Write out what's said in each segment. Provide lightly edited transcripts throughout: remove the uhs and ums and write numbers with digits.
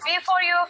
B4U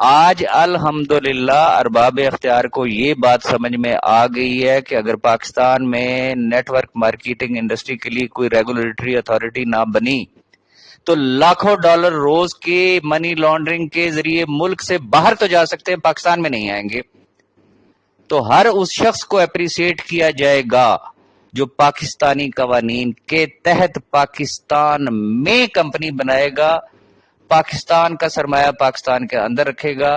آج الحمدللہ ارباب اختیار کو یہ بات سمجھ میں آ گئی ہے کہ اگر پاکستان میں نیٹ ورک مارکیٹنگ انڈسٹری کے لیے کوئی ریگولیٹری اتھارٹی نہ بنی تو لاکھوں ڈالر روز کے منی لانڈرنگ کے ذریعے ملک سے باہر تو جا سکتے ہیں، پاکستان میں نہیں آئیں گے. تو ہر اس شخص کو اپریسیٹ کیا جائے گا جو پاکستانی قوانین کے تحت پاکستان میں کمپنی بنائے گا، پاکستان کا سرمایہ پاکستان کے اندر رکھے گا.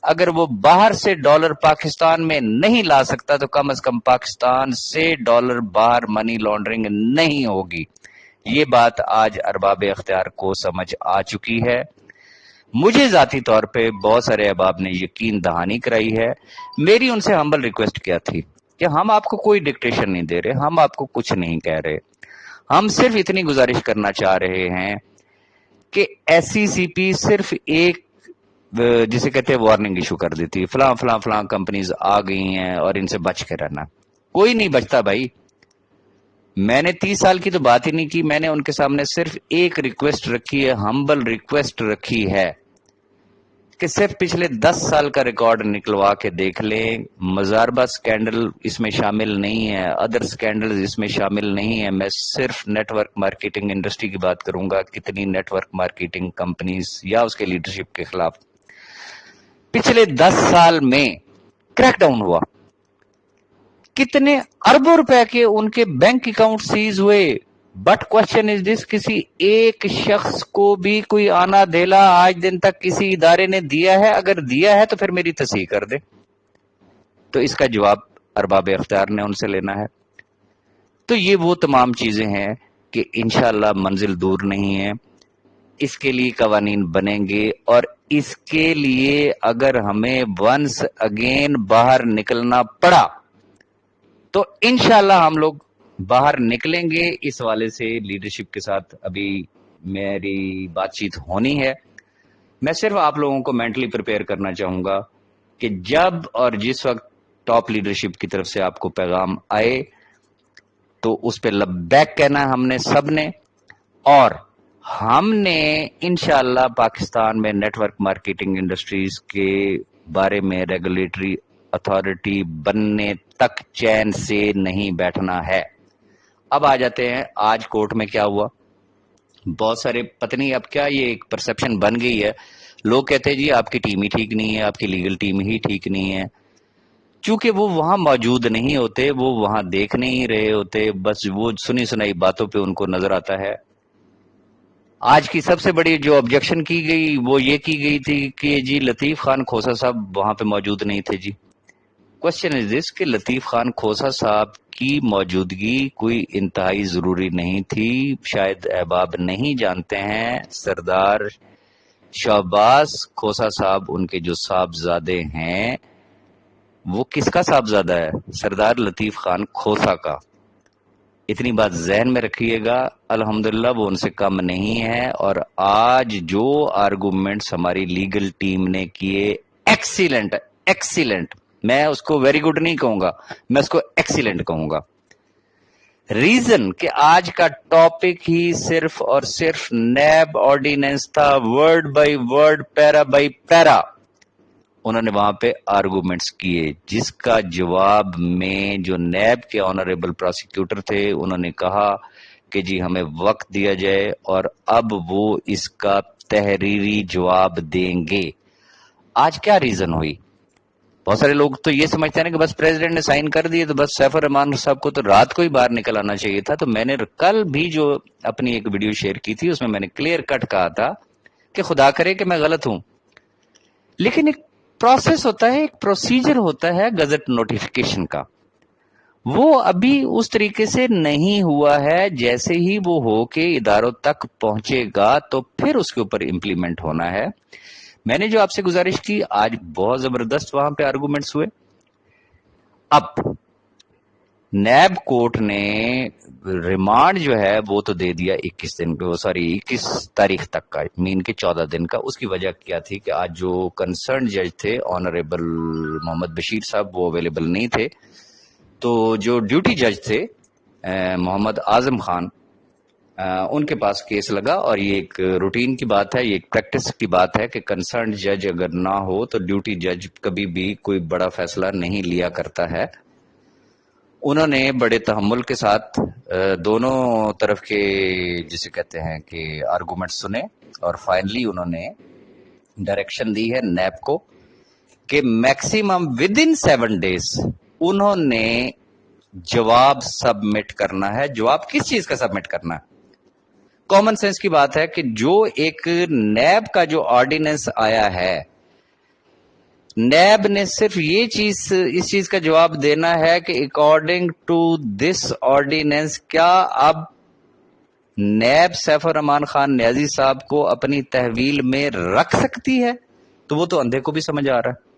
اگر وہ باہر سے ڈالر پاکستان میں نہیں لا سکتا تو کم از کم پاکستان سے ڈالر باہر منی لانڈرنگ نہیں ہوگی. یہ بات آج ارباب اختیار کو سمجھ آ چکی ہے. مجھے ذاتی طور پہ بہت سارے احباب نے یقین دہانی کرائی ہے. میری ان سے ہمبل ریکویسٹ کیا تھی کہ ہم آپ کو کوئی ڈکٹیشن نہیں دے رہے، ہم آپ کو کچھ نہیں کہہ رہے، ہم صرف اتنی گزارش کرنا چاہ رہے ہیں کہ ایس سی سی پی صرف ایک جسے کہتے ہیں وارننگ ایشو کر دیتی، فلاں فلاں فلاں کمپنیز آ گئی ہیں اور ان سے بچ کے رہنا. کوئی نہیں بچتا بھائی. میں نے 30 سال کی تو بات ہی نہیں کی، میں نے ان کے سامنے صرف ایک ریکویسٹ رکھی ہے، ہمبل ریکویسٹ رکھی ہے کہ صرف پچھلے 10 سال کا ریکارڈ نکلوا کے دیکھ لیں. مزاربہ سکینڈل اس میں شامل نہیں ہے، ادر سکینڈل اس میں شامل نہیں ہے. میں صرف نیٹ ورک مارکیٹنگ انڈسٹری کی بات کروں گا. کتنی نیٹ ورک مارکیٹنگ کمپنیز یا اس کے لیڈرشپ کے خلاف پچھلے 10 سال میں کریک ڈاؤن ہوا، کتنے اربوں روپے کے ان کے بینک اکاؤنٹ سیز ہوئے. بٹ کوشچن از دس، کسی ایک شخص کو بھی کوئی آنا دھیلا آج دن تک کسی ادارے نے دیا ہے؟ اگر دیا ہے تو پھر میری تصحیح کر دے. تو اس کا جواب ارباب اختیار نے ان سے لینا ہے. تو یہ وہ تمام چیزیں ہیں کہ انشاءاللہ منزل دور نہیں ہے. اس کے لیے قوانین بنیں گے اور اس کے لیے اگر ہمیں ونس اگین باہر نکلنا پڑا تو انشاءاللہ ہم لوگ باہر نکلیں گے. اس والے سے لیڈرشپ کے ساتھ ابھی میری بات چیت ہونی ہے. میں صرف آپ لوگوں کو مینٹلی پریپیئر کرنا چاہوں گا کہ جب اور جس وقت ٹاپ لیڈرشپ کی طرف سے آپ کو پیغام آئے تو اس پہ لبیک کہنا ہم نے سب نے، اور ہم نے انشاءاللہ پاکستان میں نیٹ ورک مارکیٹنگ انڈسٹریز کے بارے میں ریگولیٹری اتھارٹی بننے تک چین سے نہیں بیٹھنا ہے. اب آ جاتے ہیں آج کورٹ میں کیا ہوا. بہت سارے پتہ نہیں اب کیا یہ ایک پرسپشن بن گئی ہے، لوگ کہتے ہیں جی آپ کی ٹیم ہی ٹھیک نہیں ہے، آپ کی لیگل ٹیم ہی ٹھیک نہیں ہے. چونکہ وہ وہاں موجود نہیں ہوتے، وہ وہاں دیکھ نہیں رہے ہوتے، بس وہ سنی سنائی باتوں پہ ان کو نظر آتا ہے. آج کی سب سے بڑی جو آبجیکشن کی گئی وہ یہ کی گئی تھی کہ جی لطیف خان کھوسا صاحب وہاں پہ موجود نہیں تھے. جی کوشچن از دس کہ لطیف خان کھوسا صاحب کی موجودگی کوئی انتہائی ضروری نہیں تھی. شاید احباب نہیں جانتے ہیں سردار شہباز کھوسا صاحب ان کے جو صاحبزادے ہیں وہ کس کا صاحبزادہ ہے؟ سردار لطیف خان کھوسا کا. اتنی بات ذہن میں رکھیے گا. الحمدللہ وہ ان سے کم نہیں ہے. اور آج جو آرگومنٹس ہماری لیگل ٹیم نے کیے ایکسیلنٹ، ایکسیلنٹ، میں اس کو ویری گڈ نہیں کہوں گا، میں اس کو ایکسیلنٹ کہوں گا. ریزن کہ آج کا ٹاپک ہی صرف اور صرف نیب آرڈیننس تھا، word by word, para by para انہوں نے وہاں پہ آرگومنٹس کیے، جس کا جواب میں جو نیب کے آنریبل پروسیکیوٹر تھے انہوں نے کہا کہ جی ہمیں وقت دیا جائے اور اب وہ اس کا تحریری جواب دیں گے. آج کیا ریزن ہوئی؟ بہت سارے لوگ تو یہ سمجھتے ہیں کہ بس پریزیڈنٹ نے سائن کر دیے تو بس سیف الرحمان صاحب کو تو رات کو ہی باہر نکل آنا چاہیے تھا. تو میں نے کل بھی جو اپنی ایک ویڈیو شیئر کی تھی اس میں میں نے کلیئر کٹ کہا تھا کہ خدا کرے کہ میں غلط ہوں، لیکن ایک پروسیس ہوتا ہے، ایک پروسیجر ہوتا ہے گزٹ نوٹیفیکیشن کا، وہ ابھی اس طریقے سے نہیں ہوا ہے. جیسے ہی وہ ہو کے اداروں تک پہنچے گا تو پھر اس کے اوپر امپلیمنٹ ہونا ہے. میں نے جو آپ سے گزارش کی آج بہت زبردست وہاں پہ آرگومنٹس ہوئے. اب نیب کورٹ نے ریمانڈ جو ہے وہ تو دے دیا 21 تاریخ تک کا، مین کے 14 دن کا. اس کی وجہ کیا تھی کہ آج جو کنسرن جج تھے آنریبل محمد بشیر صاحب وہ اویلیبل نہیں تھے. تو جو ڈیوٹی جج تھے محمد اعظم خان ان کے پاس کیس لگا، اور یہ ایک روٹین کی بات ہے، یہ ایک پریکٹس کی بات ہے کہ کنسرنڈ جج اگر نہ ہو تو ڈیوٹی جج کبھی بھی کوئی بڑا فیصلہ نہیں لیا کرتا ہے۔ انہوں نے بڑے تحمل کے ساتھ دونوں طرف کے جسے کہتے ہیں کہ آرگومنٹ سنے، اور فائنلی انہوں نے ڈائریکشن دی ہے نیب کو کہ میکسیمم ود ان 7 days انہوں نے جواب سبمٹ کرنا ہے۔ جواب کس چیز کا سبمٹ کرنا ہے؟ کامن سینس کی بات ہے کہ جو ایک نیب کا جو آرڈیننس آیا ہے، نیب نے صرف یہ چیز اس چیز کا جواب دینا ہے کہ اکارڈنگ ٹو دس آرڈیننس کیا اب نیب سیف الرحمان خان نیازی صاحب کو اپنی تحویل میں رکھ سکتی ہے؟ تو وہ تو اندھے کو بھی سمجھ آ رہا ہے،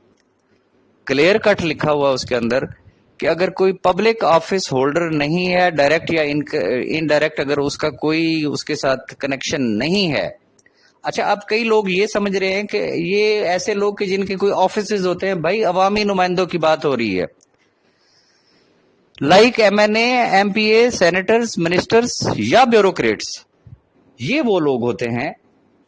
کلیئر کٹ لکھا ہوا اس کے اندر کہ اگر کوئی پبلک آفس ہولڈر نہیں ہے، ڈائریکٹ یا انڈائریکٹ، اگر اس کا کوئی اس کے ساتھ کنیکشن نہیں ہے۔ اچھا، اب کئی لوگ یہ سمجھ رہے ہیں کہ یہ ایسے لوگ کہ جن کے کوئی آفیسز ہوتے ہیں، بھائی عوامی نمائندوں کی بات ہو رہی ہے، لائک ایم این اے، ایم پی اے، سینیٹرز، منسٹرز یا بیوروکریٹس، یہ وہ لوگ ہوتے ہیں۔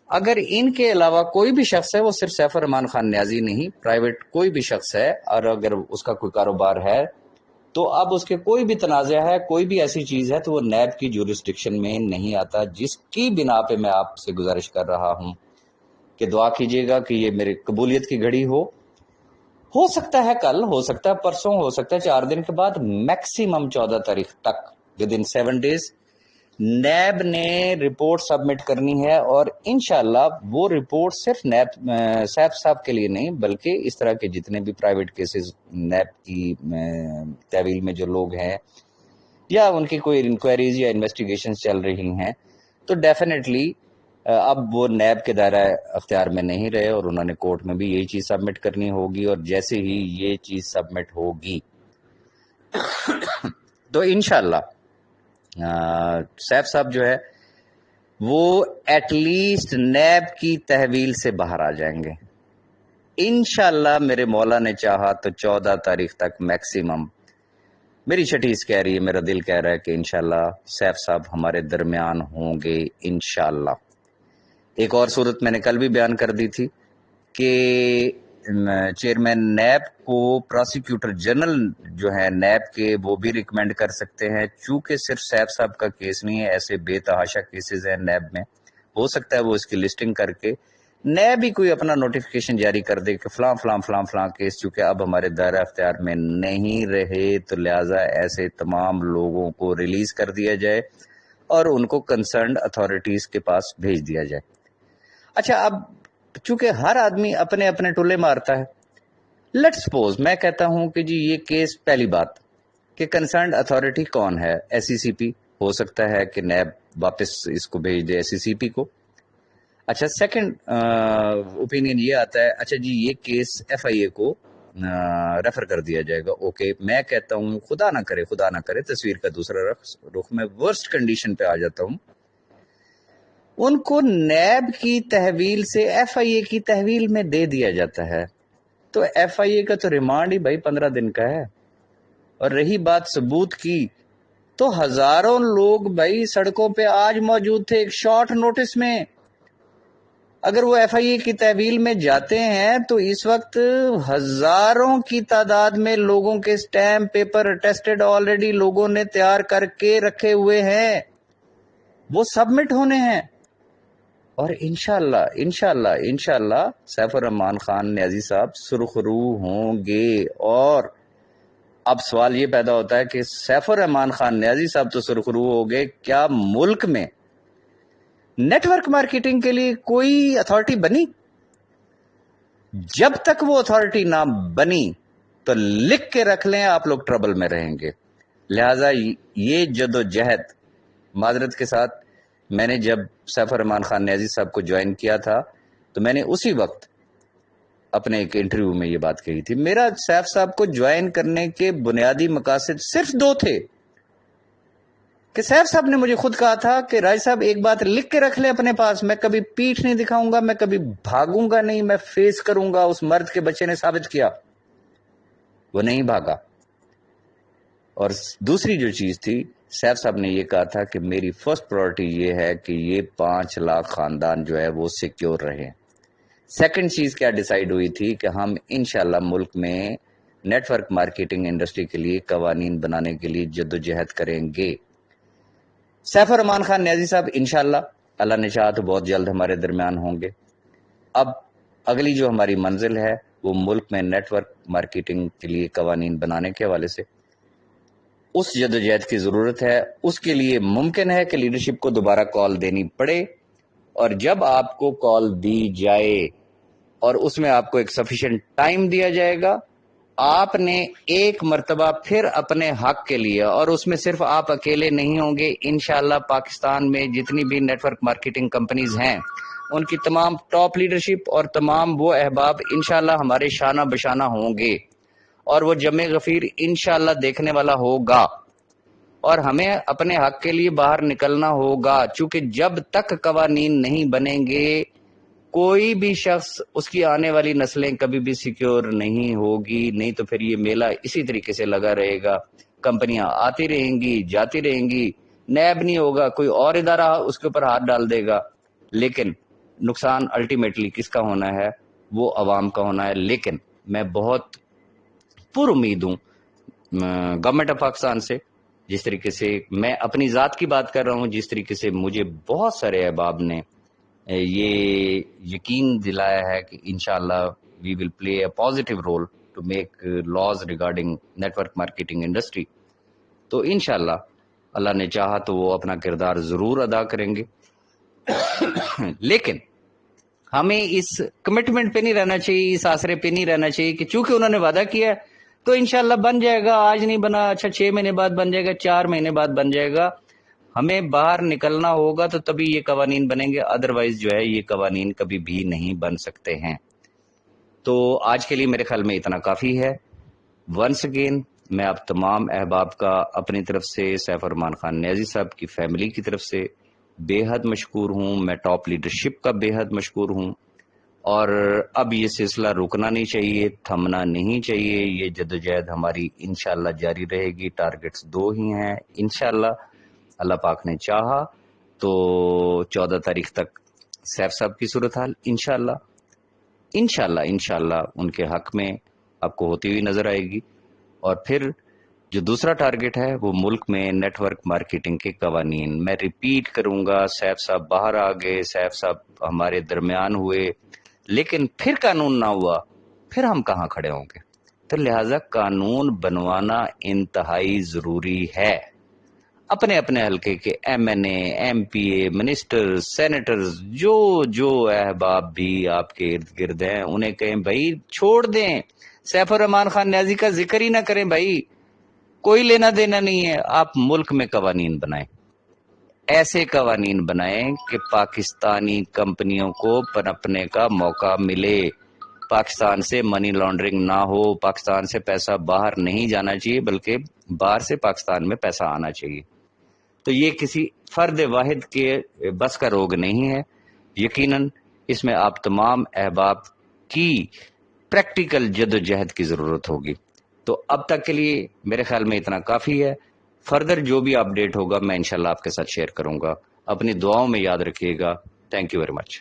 اگر ان کے علاوہ کوئی بھی شخص ہے، وہ صرف سیف الرحمان خان نیازی نہیں، پرائیویٹ کوئی بھی شخص ہے، اور اگر اس کا کوئی کاروبار ہے تو اب اس کے کوئی بھی تنازع ہے، کوئی بھی ایسی چیز ہے، تو وہ نیب کی جورسڈکشن میں نہیں آتا، جس کی بنا پہ میں آپ سے گزارش کر رہا ہوں کہ دعا کیجئے گا کہ یہ میری قبولیت کی گھڑی ہو سکتا ہے کل، ہو سکتا ہے پرسوں، ہو سکتا ہے 4 دن کے بعد، میکسیمم 14 تاریخ تک ود ان 7 days نیب نے رپورٹ سبمٹ کرنی ہے، اور انشاءاللہ وہ رپورٹ صرف نیب سیف صاحب کے لیے نہیں، بلکہ اس طرح کے جتنے بھی پرائیویٹ کیسز نیب کی تحویل میں جو لوگ ہیں یا ان کی کوئی انکوائریز یا انویسٹیگیشن چل رہی ہیں، تو ڈیفینیٹلی اب وہ نیب کے دائرہ اختیار میں نہیں رہے، اور انہوں نے کورٹ میں بھی یہی چیز سبمٹ کرنی ہوگی، اور جیسے ہی یہ چیز سبمٹ ہوگی تو انشاءاللہ سیف صاحب جو ہے وہ ایٹ لیسٹ نیب کی تحویل سے باہر آ جائیں گے انشاءاللہ۔ میرے مولا نے چاہا تو 14 تاریخ تک میکسیمم، میری چھٹیس کہہ رہی ہے، میرا دل کہہ رہا ہے کہ انشاءاللہ سیف صاحب ہمارے درمیان ہوں گے انشاءاللہ۔ ایک اور صورت میں نے کل بھی بیان کر دی تھی کہ چیئرمین نیب کو پراسیکیوٹر جنرل جو ہے نیب کے، وہ بھی ریکمینڈ کر سکتے ہیں، چونکہ صرف سیف صاحب کا کیس نہیں ہے، ایسے بے تحاشا کیسز ہیں نیب میں، ہو سکتا ہے وہ اس کی لسٹنگ کر کے نیب بھی کوئی اپنا نوٹیفیکیشن جاری کر دے کہ فلاں فلاں فلاں فلاں کیس چونکہ اب ہمارے دائرہ اختیار میں نہیں رہے، تو لہٰذا ایسے تمام لوگوں کو ریلیز کر دیا جائے اور ان کو کنسرنڈ اتھارٹیز کے پاس بھیج دیا جائے۔ اچھا، اب چونکہ ہر آدمی اپنے اپنے ٹولے مارتا ہے، لیٹ سپوز میں کہتا ہوں کہ جی یہ کیس، پہلی بات کہ کنسرنڈ اتھارٹی کون ہے، ایس سی سی پی، ہو سکتا ہے کہ نیب واپس اس کو بھیج دے ایس سی سی پی کو۔ اچھا، سیکنڈ اوپینین یہ آتا ہے، اچھا جی یہ کیس ایف آئی اے کو ریفر کر دیا جائے گا۔ اوکے، میں کہتا ہوں خدا نہ کرے تصویر کا دوسرا رخ میں ورسٹ کنڈیشن پہ آ جاتا ہوں، ان کو نیب کی تحویل سے ایف آئی اے کی تحویل میں دے دیا جاتا ہے، تو ایف آئی اے کا تو ریمانڈ ہی بھائی 15 دن کا ہے۔ اور رہی بات ثبوت کی، تو ہزاروں لوگ بھائی سڑکوں پہ آج موجود تھے ایک شارٹ نوٹس میں، اگر وہ ایف آئی اے کی تحویل میں جاتے ہیں تو اس وقت ہزاروں کی تعداد میں لوگوں کے سٹیمپ پیپر اٹیسٹڈ آلریڈی لوگوں نے تیار کر کے رکھے ہوئے ہیں، وہ سبمٹ ہونے ہیں، اور انشاءاللہ سیف الرحمان خان نیازی صاحب سرخرو ہوں گے۔ اور اب سوال یہ پیدا ہوتا ہے کہ سیف الرحمان خان نیازی صاحب تو سرخرو ہو گئے، کیا ملک میں نیٹ ورک مارکیٹنگ کے لیے کوئی اتھارٹی بنی؟ جب تک وہ اتھارٹی نہ بنی تو لکھ کے رکھ لیں آپ لوگ ٹربل میں رہیں گے۔ لہٰذا یہ جد و جہد، معذرت کے ساتھ، میں نے جب سیف الرحمان خان نیازی صاحب کو جوائن کیا تھا تو میں نے اسی وقت اپنے ایک انٹرویو میں یہ بات کہی تھی، میرا سیف صاحب کو جوائن کرنے کے بنیادی مقاصد صرف 2 تھے، کہ سیف صاحب نے مجھے خود کہا تھا کہ راج صاحب ایک بات لکھ کے رکھ لیں اپنے پاس، میں کبھی پیٹھ نہیں دکھاؤں گا، میں کبھی بھاگوں گا نہیں، میں فیس کروں گا۔ اس مرد کے بچے نے ثابت کیا، وہ نہیں بھاگا، اور دوسری جو چیز تھی، سیف صاحب نے یہ کہا تھا کہ میری فرسٹ پرائرٹی یہ ہے کہ یہ 5 لاکھ خاندان جو ہے وہ سیکیور رہیں۔ سیکنڈ چیز کیا ڈیسائیڈ ہوئی تھی کہ ہم انشاءاللہ ملک میں نیٹ ورک مارکیٹنگ انڈسٹری کے لیے قوانین بنانے کے لیے جدوجہد کریں گے۔ سیف الرحمان خان نیازی صاحب انشاءاللہ اللہ نے چاہا تو بہت جلد ہمارے درمیان ہوں گے۔ اب اگلی جو ہماری منزل ہے وہ ملک میں نیٹ ورک مارکیٹنگ کے لیے قوانین بنانے کے حوالے سے اس جدوجہد کی ضرورت ہے۔ اس کے لیے ممکن ہے کہ لیڈرشپ کو دوبارہ کال دینی پڑے، اور جب آپ کو کال دی جائے اور اس میں آپ کو ایک سفیشینٹ ٹائم دیا جائے گا، آپ نے ایک مرتبہ پھر اپنے حق کے لیے، اور اس میں صرف آپ اکیلے نہیں ہوں گے، انشاءاللہ پاکستان میں جتنی بھی نیٹ ورک مارکیٹنگ کمپنیز ہیں ان کی تمام ٹاپ لیڈرشپ اور تمام وہ احباب انشاءاللہ ہمارے شانہ بشانہ ہوں گے، اور وہ جمع غفیر انشاءاللہ دیکھنے والا ہوگا، اور ہمیں اپنے حق کے لیے باہر نکلنا ہوگا، چونکہ جب تک قوانین نہیں بنیں گے کوئی بھی شخص، اس کی آنے والی نسلیں کبھی بھی سیکیور نہیں ہوگی، نہیں تو پھر یہ میلہ اسی طریقے سے لگا رہے گا، کمپنیاں آتی رہیں گی جاتی رہیں گی، نیب نہیں ہوگا، کوئی اور ادارہ اس کے اوپر ہاتھ ڈال دے گا، لیکن نقصان الٹیمیٹلی کس کا ہونا ہے؟ وہ عوام کا ہونا ہے۔ لیکن میں بہت پر امید ہوں گورنمنٹ آف پاکستان سے، جس طریقے سے میں اپنی ذات کی بات کر رہا ہوں، جس طریقے سے مجھے بہت سارے احباب نے یہ یقین دلایا ہے کہ انشاءاللہ we will play a positive role to make laws regarding network marketing industry, تو انشاءاللہ اللہ نے چاہا تو وہ اپنا کردار ضرور ادا کریں گے۔ لیکن ہمیں اس کمٹمنٹ پہ نہیں رہنا چاہیے، اس آسرے پہ نہیں رہنا چاہیے کہ چونکہ انہوں نے وعدہ کیا ہے تو انشاءاللہ بن جائے گا، آج نہیں بنا اچھا 6 مہینے بعد بن جائے گا، 4 مہینے بعد بن جائے گا۔ ہمیں باہر نکلنا ہوگا تو تبھی یہ قوانین بنیں گے، ادروائز جو ہے یہ قوانین کبھی بھی نہیں بن سکتے ہیں۔ تو آج کے لیے میرے خیال میں اتنا کافی ہے۔ ونس اگین میں آپ تمام احباب کا اپنی طرف سے، سیف الرحمان خان نیازی صاحب کی فیملی کی طرف سے بے حد مشکور ہوں، میں ٹاپ لیڈرشپ کا بے حد مشکور ہوں، اور اب یہ سلسلہ رکنا نہیں چاہیے، تھمنا نہیں چاہیے، یہ جدوجہد ہماری انشاءاللہ جاری رہے گی۔ ٹارگٹس 2 ہی ہیں، انشاءاللہ اللہ پاک نے چاہا تو 14 تاریخ تک سیف صاحب کی صورتحال انشاءاللہ ان کے حق میں آپ کو ہوتی ہوئی نظر آئے گی، اور پھر جو دوسرا ٹارگٹ ہے وہ ملک میں نیٹ ورک مارکیٹنگ کے قوانین۔ میں ریپیٹ کروں گا، سیف صاحب باہر آ گئے، سیف صاحب ہمارے درمیان ہوئے، لیکن پھر قانون نہ ہوا، پھر ہم کہاں کھڑے ہوں گے؟ تو لہٰذا قانون بنوانا انتہائی ضروری ہے۔ اپنے اپنے حلقے کے ایم این اے، ایم پی اے، منسٹر، سینیٹرز، جو احباب بھی آپ کے ارد گرد ہیں، انہیں کہیں بھائی چھوڑ دیں، سیف الرحمان خان نیازی کا ذکر ہی نہ کریں، بھائی کوئی لینا دینا نہیں ہے، آپ ملک میں قوانین بنائیں، ایسے قوانین بنائیں کہ پاکستانی کمپنیوں کو پنپنے کا موقع ملے، پاکستان سے منی لانڈرنگ نہ ہو، پاکستان سے پیسہ باہر نہیں جانا چاہیے بلکہ باہر سے پاکستان میں پیسہ آنا چاہیے۔ تو یہ کسی فرد واحد کے بس کا روگ نہیں ہے، یقیناً اس میں آپ تمام احباب کی پریکٹیکل جدوجہد کی ضرورت ہوگی۔ تو اب تک کے لیے میرے خیال میں اتنا کافی ہے، فردر جو بھی اپڈیٹ ہوگا میں انشاءاللہ آپ کے ساتھ شیئر کروں گا۔ اپنی دعاؤں میں یاد رکھیے گا۔ Thank you very much.